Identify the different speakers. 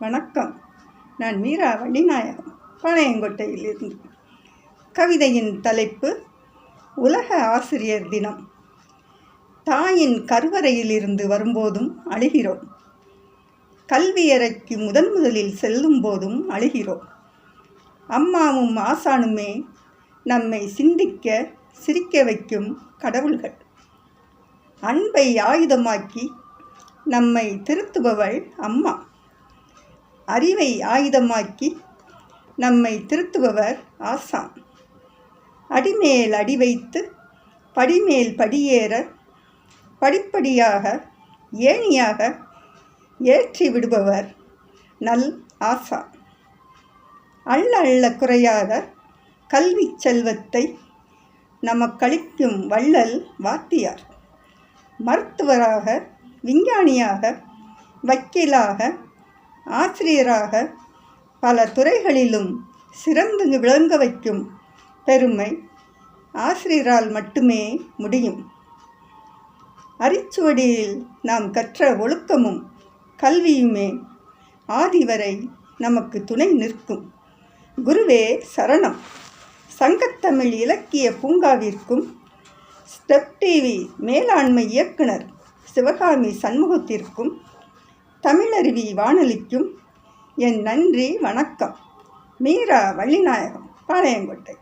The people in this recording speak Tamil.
Speaker 1: வணக்கம். நான் மீரா வள்ளிநாயகம், பாளையங்கோட்டையிலிருந்து. கவிதையின் தலைப்பு உலக ஆசிரியர் தினம். தாயின் கருவறையிலிருந்து வரும்போதும் அழுகிறோம். கல்வியறைக்கு முதலில் செல்லும் போதும் அழுகிறோம். அம்மாவும் ஆசானுமே நம்மை சிந்திக்க சிரிக்க வைக்கும் கடவுள்கள். அன்பை ஆயுதமாக்கி நம்மை திருத்துபவள் அம்மா. அறிவை ஆயுதமாக்கி நம்மை திருத்துபவர் ஆசான். அடிமேல் அடி வைத்து படிமேல் படியேற படிப்படியாக ஏணியாக ஏற்றி விடுபவர் நல் ஆசான். அள்ள அள்ள குறையாத கல்வி செல்வத்தை நமக்களிக்கும் வள்ளல் வாத்தியார். மருத்துவராக, விஞ்ஞானியாக, வக்கீலாக, ஆசிரியராக பல துறைகளிலும் சிறந்து விளங்க வைக்கும் பெருமை ஆசிரியரால் மட்டுமே முடியும். அரிச்சுவடியில் நாம் கற்ற ஒழுக்கமும் கல்வியுமே ஆதிவரை நமக்கு துணை நிற்கும். குருவே சரணம். சங்கத்தமிழ் இலக்கிய பூங்காவிற்கும் ஸ்டெப் டிவி மேலாண்மை இயக்குனர் சிவகாமி சண்முகத்திற்கும் தமிழருவி வானொலிக்கும் என் நன்றி வணக்கம். மீரா வள்ளிநாயகம், பாளையங்கோட்டை.